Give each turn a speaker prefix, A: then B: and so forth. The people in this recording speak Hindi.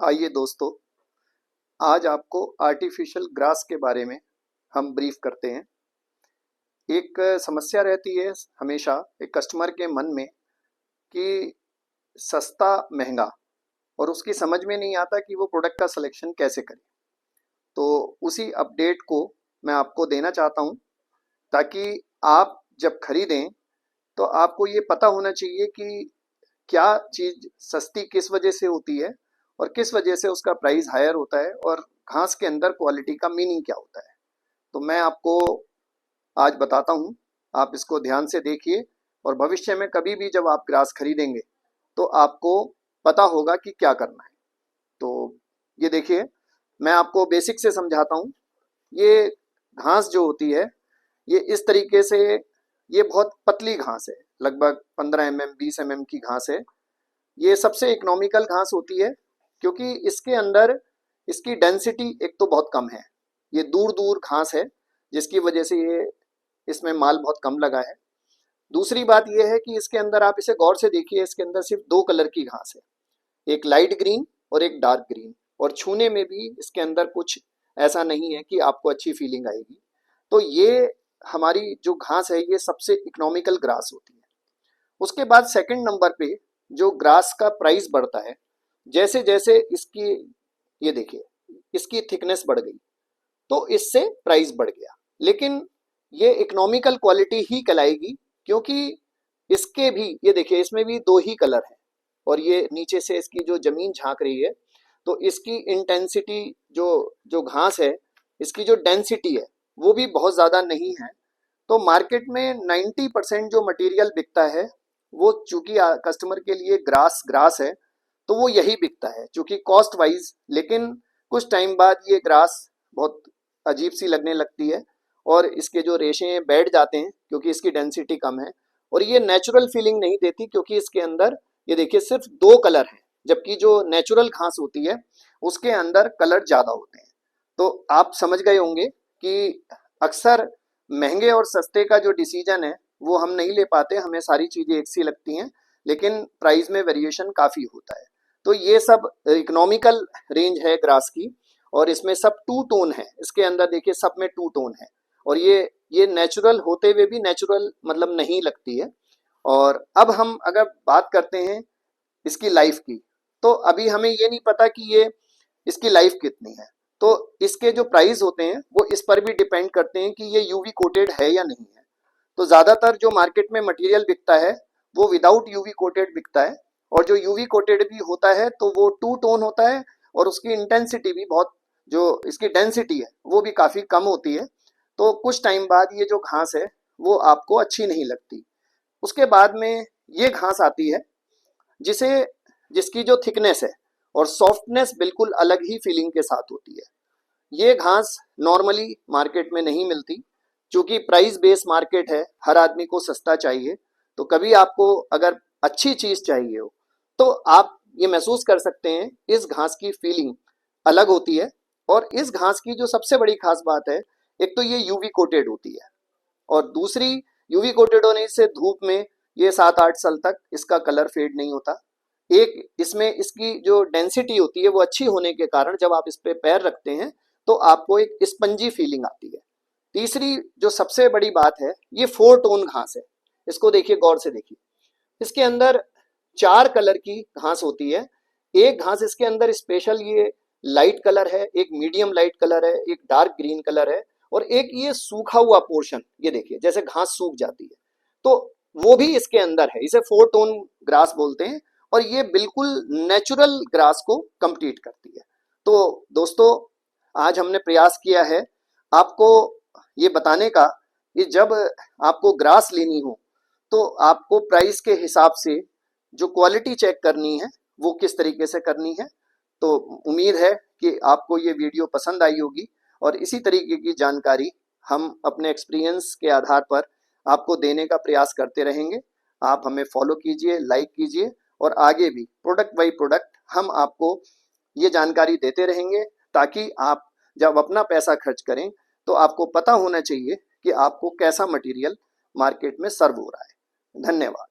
A: आइए दोस्तों, आज आपको आर्टिफिशियल ग्रास के बारे में हम ब्रीफ करते हैं। एक समस्या रहती है हमेशा एक कस्टमर के मन में कि सस्ता महंगा और उसकी समझ में नहीं आता कि वो प्रोडक्ट का सिलेक्शन कैसे करे। तो उसी अपडेट को मैं आपको देना चाहता हूँ ताकि आप जब खरीदें तो आपको ये पता होना चाहिए कि क्या चीज़ सस्ती किस वजह से होती है और किस वजह से उसका प्राइस हायर होता है और घास के अंदर क्वालिटी का मीनिंग क्या होता है। तो मैं आपको आज बताता हूँ, आप इसको ध्यान से देखिए और भविष्य में कभी भी जब आप ग्रास खरीदेंगे तो आपको पता होगा कि क्या करना है। तो ये देखिए, मैं आपको बेसिक से समझाता हूँ। ये घास जो होती है ये इस तरीके से, ये बहुत पतली घास है, लगभग 15 mm 20 mm की घास है। ये सबसे इकोनॉमिकल घास होती है क्योंकि इसके अंदर इसकी डेंसिटी एक तो बहुत कम है। ये दूर दूर घास है जिसकी वजह से ये इसमें माल बहुत कम लगा है। दूसरी बात ये है कि इसके अंदर आप इसे गौर से देखिए, इसके अंदर सिर्फ दो कलर की घास है, एक लाइट ग्रीन और एक डार्क ग्रीन, और छूने में भी इसके अंदर कुछ ऐसा नहीं है कि आपको अच्छी फीलिंग आएगी। तो ये हमारी जो घास है ये सबसे इकोनॉमिकल ग्रास होती है। उसके बाद सेकंड नंबर पे जो ग्रास का प्राइस बढ़ता है, जैसे जैसे इसकी, ये देखिए, इसकी थिकनेस बढ़ गई तो इससे प्राइस बढ़ गया, लेकिन ये इकोनॉमिकल क्वालिटी ही कहलाएगी क्योंकि इसके भी, ये देखिए, इसमें भी दो ही कलर है और ये नीचे से इसकी जो जमीन झांक रही है तो इसकी इंटेंसिटी, जो जो घास है, इसकी जो डेंसिटी है वो भी बहुत ज़्यादा नहीं है। तो मार्केट में 90% जो मटेरियल बिकता है वो चूंकि कस्टमर के लिए ग्रास ग्रास है तो वो यही बिकता है चूंकि कॉस्ट वाइज। लेकिन कुछ टाइम बाद ये ग्रास बहुत अजीब सी लगने लगती है और इसके जो रेशे बैठ जाते हैं क्योंकि इसकी डेंसिटी कम है, और ये नेचुरल फीलिंग नहीं देती क्योंकि इसके अंदर, ये देखिए, सिर्फ दो कलर हैं, जबकि जो नेचुरल घास होती है उसके अंदर कलर ज़्यादा होते हैं। तो आप समझ गए होंगे कि अक्सर महंगे और सस्ते का जो डिसीजन है वो हम नहीं ले पाते, हमें सारी चीज़ें एक सी लगती हैं लेकिन प्राइस में वेरिएशन काफ़ी होता है। तो ये सब इकोनॉमिकल रेंज है ग्रास की और इसमें सब टू टोन है, इसके अंदर देखिए सब में टू टोन है और ये नेचुरल होते हुए भी नेचुरल मतलब नहीं लगती है। और अब हम अगर बात करते हैं इसकी लाइफ की, तो अभी हमें ये नहीं पता कि ये इसकी लाइफ कितनी है। तो इसके जो प्राइस होते हैं वो इस पर भी डिपेंड करते हैं कि ये यूवी कोटेड है या नहीं है। तो ज़्यादातर जो मार्केट में मटेरियल बिकता है वो विदाउट यूवी कोटेड बिकता है, और जो यूवी कोटेड भी होता है तो वो टू टोन होता है और उसकी इंटेंसिटी भी बहुत, जो इसकी डेंसिटी है वो भी काफ़ी कम होती है। तो कुछ टाइम बाद ये जो घास है वो आपको अच्छी नहीं लगती। उसके बाद में ये घास आती है जिसे, जिसकी जो थिकनेस है और सॉफ्टनेस बिल्कुल अलग ही फीलिंग के साथ होती है। ये घास नॉर्मली मार्केट में नहीं मिलती क्योंकि प्राइस बेस मार्केट है, हर आदमी को सस्ता चाहिए। तो कभी आपको अगर अच्छी चीज़ चाहिए हो तो आप ये महसूस कर सकते हैं इस घास की फीलिंग अलग होती है। और इस घास की जो सबसे बड़ी खास बात है, एक तो ये यूवी कोटेड होती है और दूसरी, यूवी कोटेड होने से धूप में ये 7-8 साल तक इसका कलर फेड नहीं होता। एक इसमें इसकी जो डेंसिटी होती है वो अच्छी होने के कारण जब आप इस पे पैर रखते हैं तो आपको एक स्पंजी फीलिंग आती है। तीसरी जो सबसे बड़ी बात है, ये 4 टोन घास है। इसको देखिए, गौर से देखिए, इसके अंदर 4 कलर की घास होती है। एक घास इसके अंदर स्पेशल ये लाइट कलर है, एक मीडियम लाइट कलर है, एक डार्क ग्रीन कलर है और एक ये सूखा हुआ पोर्शन, ये देखिए जैसे घास सूख जाती है तो वो भी इसके अंदर है। इसे 4 टोन ग्रास बोलते हैं और ये बिल्कुल नेचुरल ग्रास को कंप्लीट करती है। तो दोस्तों, आज हमने प्रयास किया है आपको ये बताने का कि जब आपको ग्रास लेनी हो तो आपको प्राइस के हिसाब से जो क्वालिटी चेक करनी है वो किस तरीके से करनी है। तो उम्मीद है कि आपको ये वीडियो पसंद आई होगी और इसी तरीके की जानकारी हम अपने एक्सपीरियंस के आधार पर आपको देने का प्रयास करते रहेंगे। आप हमें फॉलो कीजिए, लाइक कीजिए और आगे भी प्रोडक्ट बाई प्रोडक्ट हम आपको ये जानकारी देते रहेंगे ताकि आप जब अपना पैसा खर्च करें तो आपको पता होना चाहिए कि आपको कैसा मटेरियल मार्केट में सर्व हो रहा है। धन्यवाद।